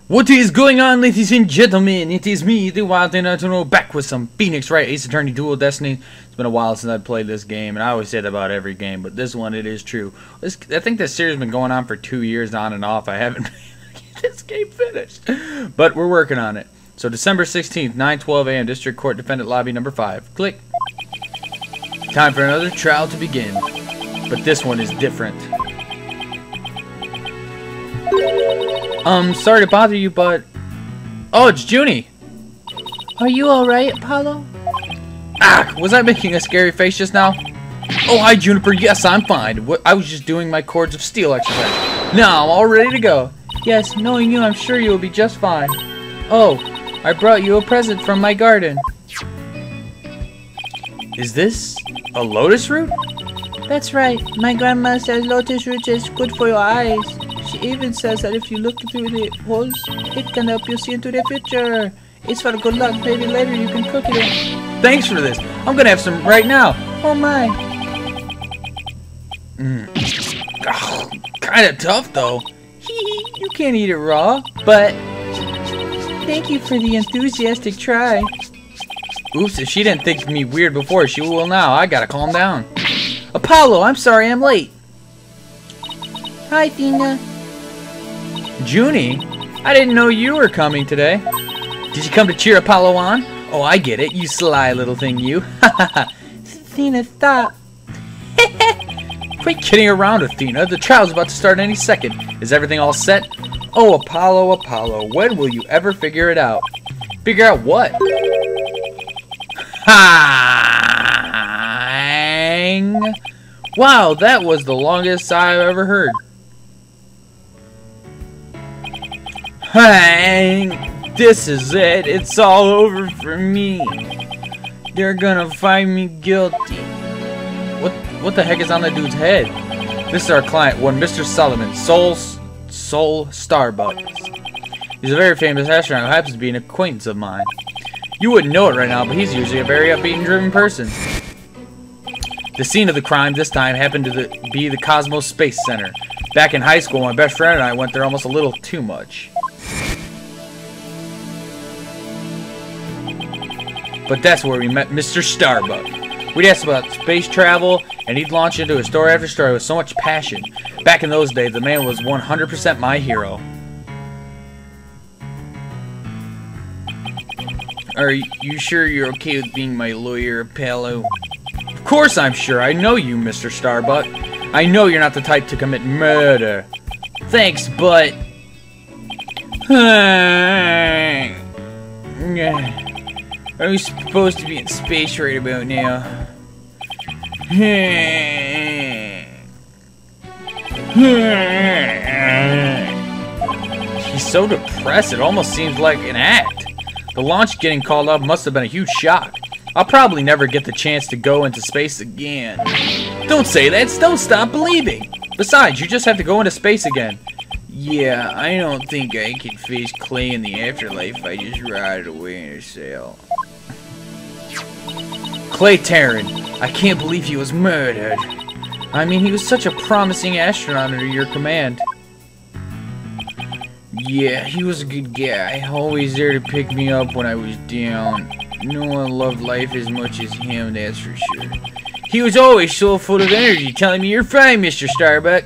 What is going on, ladies and gentlemen? It is me, the Wild International, back with some Phoenix Wright Ace Attorney Dual Destiny. It's been a while since I've played this game, and I always say that about every game, but this one, it is true. I think this series has been going on for 2 years on and off. I haven't get this game finished, but we're working on it. So December 16th, 9:12 a.m., District Court Defendant Lobby number 5. Click. Time for another trial to begin, but this one is different. Sorry to bother you, but... Oh, it's Junie! Are you alright, Apollo? Ah! Was I making a scary face just now? Oh, hi, Juniper. Yes, I'm fine. I was just doing my Chords of Steel exercise. Now I'm all ready to go. Yes, knowing you, I'm sure you will be just fine. Oh, I brought you a present from my garden. Is this a lotus root? That's right. My grandma says lotus root is good for your eyes. She even says that if you look through the holes, it can help you see into the future. It's for good luck. Maybe later you can cook it. Thanks for this. I'm gonna have some right now. Oh my. Kinda tough though. You can't eat it raw, but thank you for the enthusiastic try. Oops, if she didn't think me weird before, she will now. I gotta calm down. Apollo, I'm sorry I'm late. Hi, Tina. Junie? I didn't know you were coming today. Did you come to cheer Apollo on? Oh, I get it. You sly little thing, you. Tina, stop. Quit kidding around, Athena. The trial's about to start any second. Is everything all set? Oh, Apollo, Apollo, when will you ever figure it out? Figure out what? Hang. Wow, that was the longest sigh I've ever heard. Hang. This is it. It's all over for me. They're gonna find me guilty. What the heck is on that dude's head? This is our client, one Mr. Solomon, Soul Starbuck. He's a very famous astronaut who happens to be an acquaintance of mine. You wouldn't know it right now, but he's usually a very upbeat and driven person. The scene of the crime this time happened to be the Cosmos Space Center. Back in high school, my best friend and I went there almost a little too much. But that's where we met Mr. Starbuck. We'd ask about space travel, and he'd launch into a story after story with so much passion. Back in those days, the man was 100% my hero. Are you sure you're okay with being my lawyer, Apollo? Of course I'm sure. I know you, Mr. Starbuck. I know you're not the type to commit murder. Thanks, but... Are we supposed to be in space right about now? He's so depressed, it almost seems like an act. The launch getting called up must have been a huge shock. I'll probably never get the chance to go into space again. Don't say that, don't stop believing. Besides, you just have to go into space again. Yeah, I don't think I can face Clay in the afterlife if I just rotted away in a cell. Clay Terran, I can't believe he was murdered. I mean, he was such a promising astronaut under your command. Yeah, he was a good guy, always there to pick me up when I was down. No one loved life as much as him, that's for sure. He was always so full of energy, telling me you're fine, Mr. Starbuck.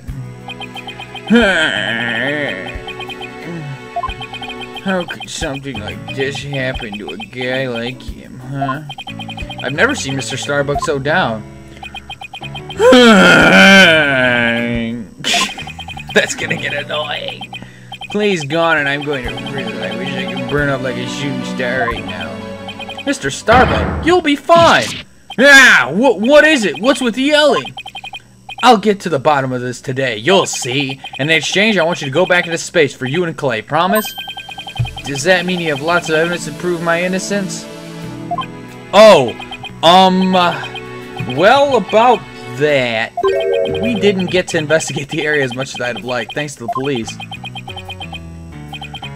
How could something like this happen to a guy like him, huh? I've never seen Mr. Starbuck so down. That's gonna get annoying. Clay's gone and I'm going to prison. I wish I could burn up like a shooting star right now. Mr. Starbuck, you'll be fine. Ah, what is it? What's with the yelling? I'll get to the bottom of this today. You'll see. In exchange, I want you to go back into space for you and Clay. Promise? Does that mean you have lots of evidence to prove my innocence? Oh, well, about that, we didn't get to investigate the area as much as I'd have liked, thanks to the police.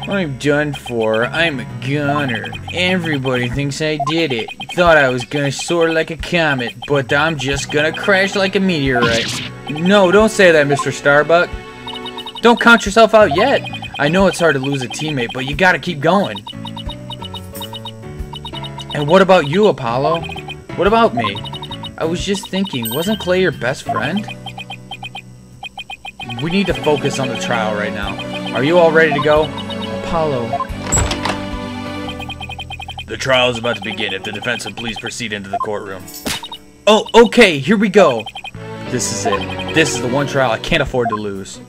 I'm done for. I'm a goner. Everybody thinks I did it. Thought I was gonna soar like a comet, but I'm just gonna crash like a meteorite. No, don't say that, Mr. Starbuck. Don't count yourself out yet. I know it's hard to lose a teammate, but you gotta keep going. And what about you, Apollo? What about me? I was just thinking, wasn't Clay your best friend? We need to focus on the trial right now. Are you all ready to go? Apollo. The trial is about to begin. If the defense would please proceed into the courtroom. Oh, okay, here we go. This is it. This is the one trial I can't afford to lose.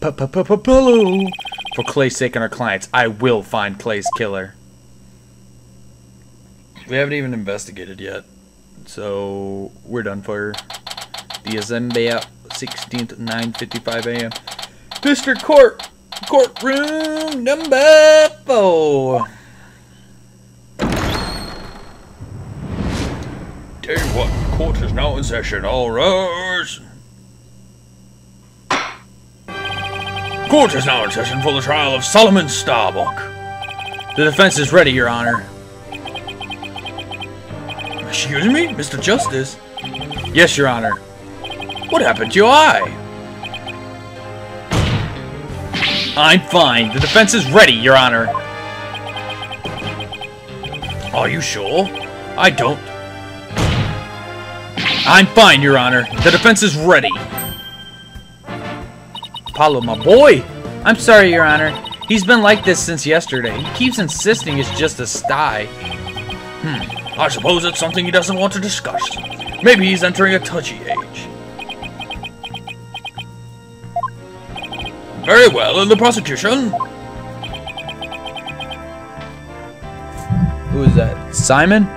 Apollo. For Clay's sake and our clients, I will find Clay's killer. We haven't even investigated yet, so we're done for December 16th, 9:55 a.m. District Court, courtroom number 4. Tell you what, court is now in session. All rise. Court is now in session for the trial of Solomon Starbuck. The defense is ready, Your Honor. Excuse me, Mr. Justice? Yes, Your Honor. What happened to your eye? I'm fine. The defense is ready, Your Honor. Are you sure? I don't. I'm fine, Your Honor. The defense is ready. Apollo, my boy. I'm sorry, Your Honor. He's been like this since yesterday. He keeps insisting it's just a sty. I suppose it's something he doesn't want to discuss. Maybe he's entering a touchy age. Very well, and the prosecution? Who is that? Simon?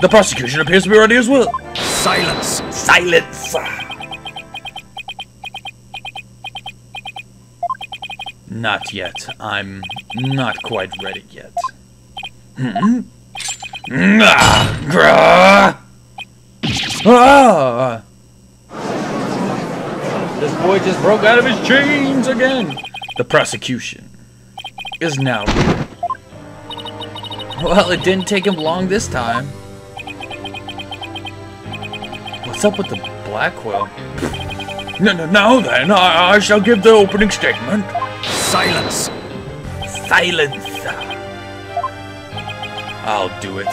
The prosecution appears to be ready as well. Silence! Silence! Not yet. I'm not quite ready yet. Ah! This boy just broke out of his chains again. The prosecution is now ready. Well, it didn't take him long this time. What's up with the black quill? Now then, I shall give the opening statement. Silence! Silence! I'll do it.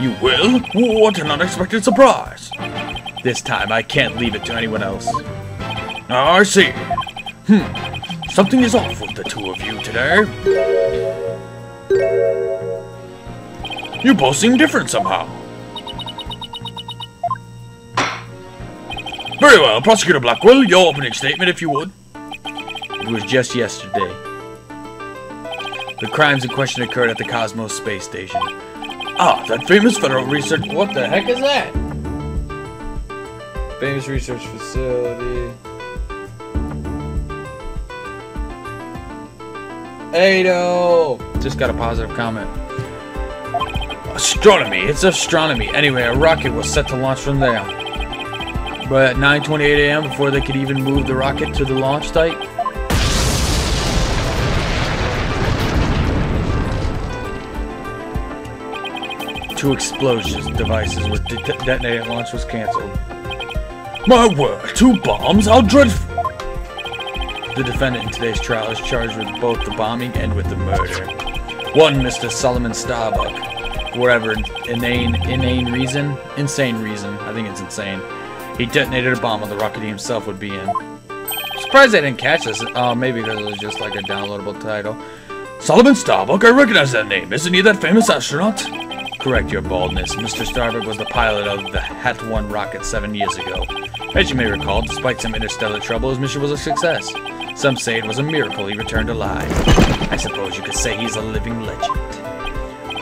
You will? What an unexpected surprise. This time, I can't leave it to anyone else. I see. Something is off with the two of you today. You both seem different somehow. Very well, Prosecutor Blackwell, your opening statement if you would. It was just yesterday. The crimes in question occurred at the Cosmos Space Station. Ah, that famous federal research... What the heck is that? Famous research facility. Ado! Just got a positive comment. Astronomy. It's astronomy. Anyway, a rocket was set to launch from there. But at 9:28 a.m., before they could even move the rocket to the launch site, two explosions devices with detonated at launch was cancelled. My word, 2 bombs? How dreadful! The defendant in today's trial is charged with both the bombing and with the murder. One Mr. Solomon Starbuck, for whatever insane reason, I think it's insane, he detonated a bomb on the rocket he himself would be in. Surprised I didn't catch this. Oh, maybe because it was just like a downloadable title. Solomon Starbuck? I recognize that name. Isn't he that famous astronaut? Correct your baldness. Mr. Starbuck was the pilot of the Het-1 rocket 7 years ago. As you may recall, despite some interstellar trouble, his mission was a success. Some say it was a miracle he returned alive. I suppose you could say he's a living legend.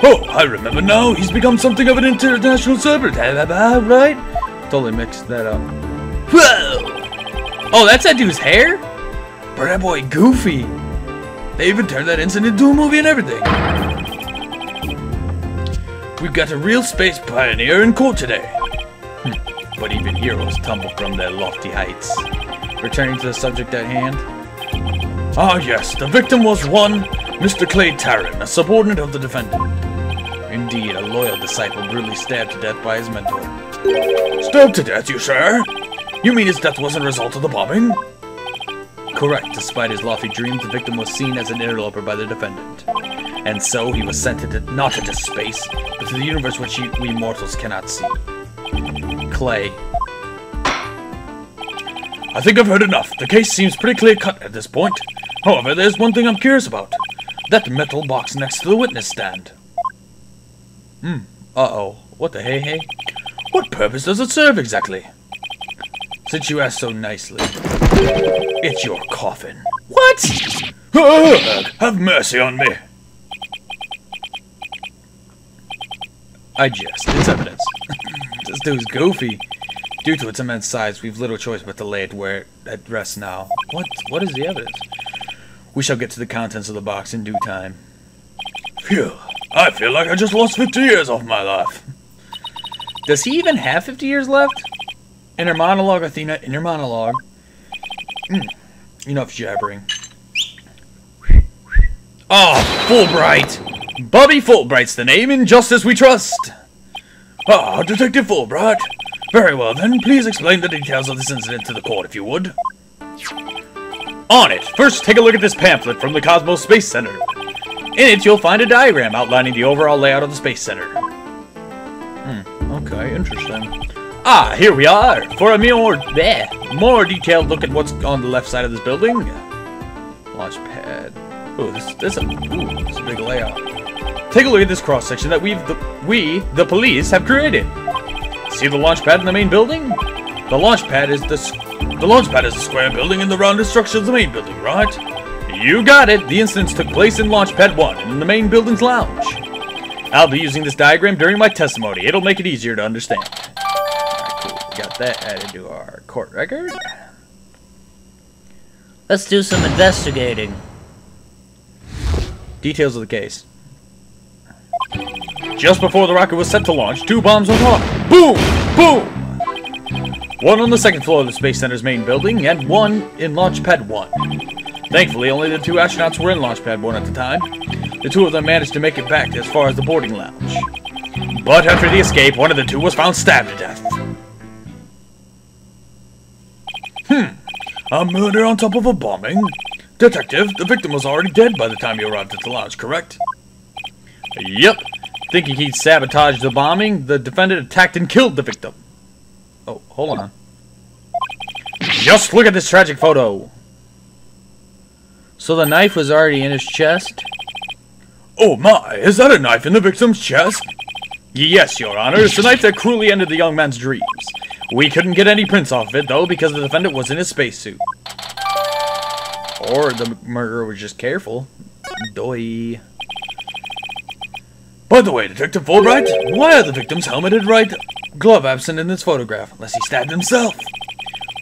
Oh, I remember now. He's become something of an international celebrity, right? Totally mixed that up. Whoa! Oh, that's that dude's hair? But that boy Goofy. They even turned that incident into a movie and everything. We've got a real space pioneer in court today. But even heroes tumble from their lofty heights. Returning to the subject at hand. Ah, yes, the victim was one Mr. Clay Tarrant, a subordinate of the defendant. Indeed, a loyal disciple brutally stabbed to death by his mentor. Stabbed to death, you say? You mean his death was a result of the bombing? Correct. Despite his lofty dreams, the victim was seen as an interloper by the defendant. And so he was sent not into space, but to the universe which we mortals cannot see. Clay. I think I've heard enough. The case seems pretty clear-cut at this point. However, there's one thing I'm curious about. That metal box next to the witness stand. Uh-oh. What the hey? What purpose does it serve exactly? Since you asked so nicely. It's your coffin. What? Have mercy on me. I jest. It's evidence. This dude's goofy. Due to its immense size, we've little choice but to lay it where it rests now. What is the evidence? We shall get to the contents of the box in due time. Phew. I feel like I just lost 50 years off my life. Does he even have 50 years left? Inner monologue, Athena. Inner monologue. Enough jabbering. Ah, Fulbright. Bobby Fulbright's the name. In justice we trust. Ah, Detective Fulbright. Very well then, please explain the details of this incident to the court if you would. On it, first take a look at this pamphlet from the Cosmos Space Center. In it you'll find a diagram outlining the overall layout of the Space Center. Okay, interesting. Ah, here we are, for a more detailed look at what's on the left side of this building. Launch pad. Ooh, this is a big layout. Take a look at this cross-section that we, the police, have created. See the launch pad in the main building? The launch pad is the square building in the rounded structure of the main building, right? You got it! The incidents took place in Launch Pad 1, in the main building's lounge. I'll be using this diagram during my testimony. It'll make it easier to understand. Alright, cool. We got that added to our court record. Let's do some investigating. Details of the case. Just before the rocket was set to launch, 2 bombs went off. Boom! Boom! One on the second floor of the Space Center's main building, and one in Launch Pad 1. Thankfully, only the 2 astronauts were in Launch Pad 1 at the time. The 2 of them managed to make it back as far as the boarding lounge. But after the escape, one of the 2 was found stabbed to death. A murder on top of a bombing? Detective, the victim was already dead by the time you arrived at the lounge, correct? Yep. Thinking he'd sabotaged the bombing, the defendant attacked and killed the victim. Oh, hold on. Just look at this tragic photo. So the knife was already in his chest? Oh my, is that a knife in the victim's chest? Yes, Your Honor. It's the knife that cruelly ended the young man's dreams. We couldn't get any prints off of it, though, because the defendant was in his spacesuit. Or the murderer was just careful. Doy. By the way, Detective Fulbright, why are the victim's helmet and right glove absent in this photograph, unless he stabbed himself?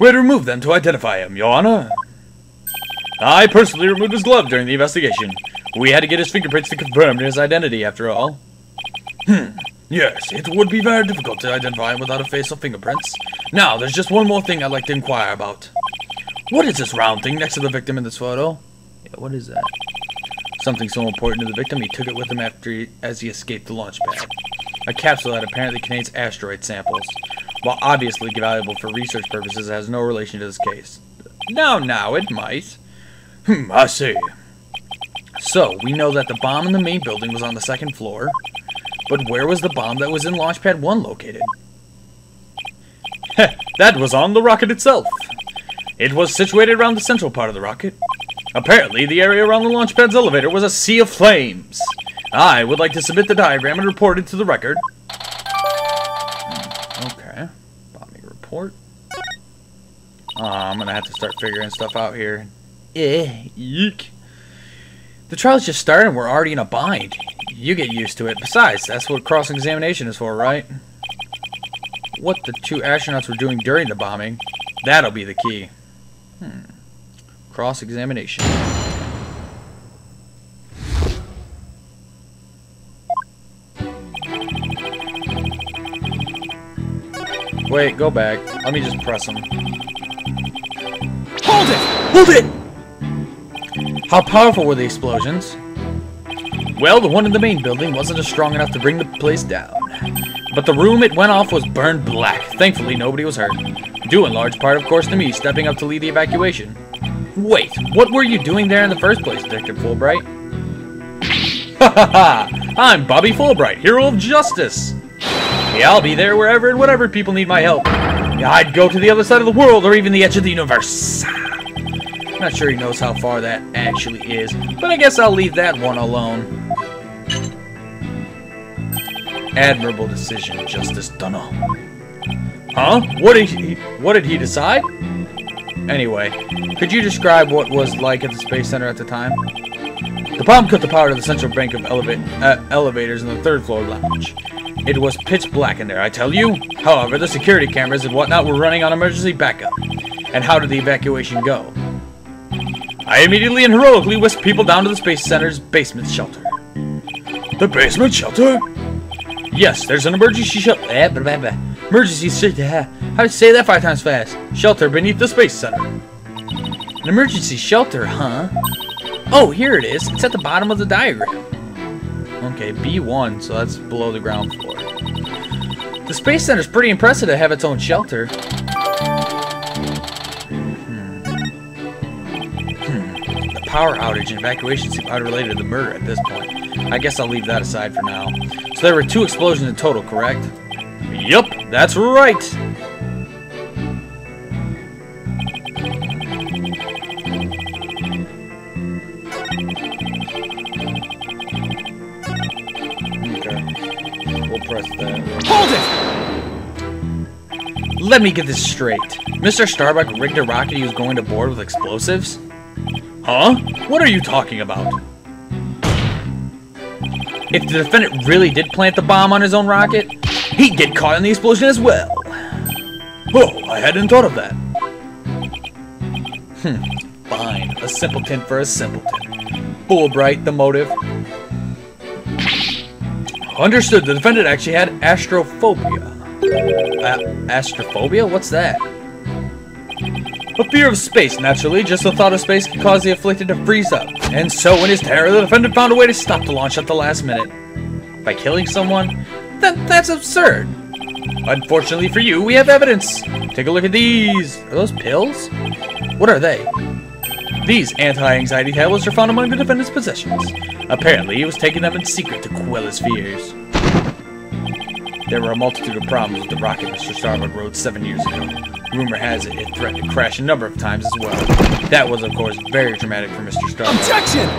We had to remove them to identify him, Your Honor. I personally removed his glove during the investigation. We had to get his fingerprints to confirm his identity, after all. Yes, it would be very difficult to identify him without a face or fingerprints. Now, there's just one more thing I'd like to inquire about. What is this round thing next to the victim in this photo? Yeah, what is that? Something so important to the victim, he took it with him as he escaped the launch pad. A capsule that apparently contains asteroid samples. While obviously valuable for research purposes, it has no relation to this case. Now, it might. I see. So, we know that the bomb in the main building was on the second floor, but where was the bomb that was in Launch Pad 1 located? That was on the rocket itself. It was situated around the central part of the rocket. Apparently, the area around the launch pad's elevator was a sea of flames. I would like to submit the diagram and report it to the record. Okay. Bombing report. I'm gonna have to start figuring stuff out here. Eek. The trial's just started and we're already in a bind. You get used to it. Besides, that's what cross-examination is for, right? What the 2 astronauts were doing during the bombing, that'll be the key. Cross-examination. Wait, go back. Let me just press them. Hold it! Hold it! How powerful were the explosions? Well, the one in the main building wasn't strong enough to bring the place down. But the room it went off was burned black. Thankfully, nobody was hurt. Due in large part, of course, to me stepping up to lead the evacuation. Wait, what were you doing there in the first place, Detective Fulbright? Ha ha ha! I'm Bobby Fulbright, hero of justice! Yeah, I'll be there wherever and whatever people need my help. Yeah, I'd go to the other side of the world or even the edge of the universe. Not sure he knows how far that actually is, but I guess I'll leave that one alone. Admirable decision, Justice Dunno. Huh? What did he decide? Anyway, could you describe what was like at the Space Center at the time? The bomb cut the power to the central bank of elevators in the third floor lounge. It was pitch black in there, I tell you. However, the security cameras and whatnot were running on emergency backup. And how did the evacuation go? I immediately and heroically whisked people down to the Space Center's basement shelter. The basement shelter? Yes, there's an emergency shelter. Emergency shelter. How do you say that 5 times fast? Shelter beneath the Space Center. An emergency shelter, huh? Oh, here it is. It's at the bottom of the diagram. Okay, B1, so that's below the ground floor. The Space Center's pretty impressive to have its own shelter. The power outage and evacuation seem unrelated to the murder at this point. I guess I'll leave that aside for now. So there were 2 explosions in total, correct? Yup, that's right! We'll press that. Hold it! Let me get this straight. Mr. Starbuck rigged a rocket he was going to board with explosives? Huh? What are you talking about? If the defendant really did plant the bomb on his own rocket, he'd get caught in the explosion as well. Oh, I hadn't thought of that. Fine. A simpleton for a simpleton. Fulbright, the motive. Understood. The defendant actually had astrophobia. Astrophobia? What's that? A fear of space, naturally. Just the thought of space can cause the afflicted to freeze up. And so, in his terror, the defendant found a way to stop the launch at the last minute. By killing someone? That's absurd. Unfortunately for you, we have evidence. Take a look at these. Are those pills? What are they? These anti-anxiety tablets are found among the defendant's possessions. Apparently, he was taking them in secret to quell his fears. There were a multitude of problems with the rocket Mr. Starbuck rode 7 years ago. Rumor has it threatened to crash a number of times as well. That was, of course, very traumatic for Mr. Starbuck. Objection!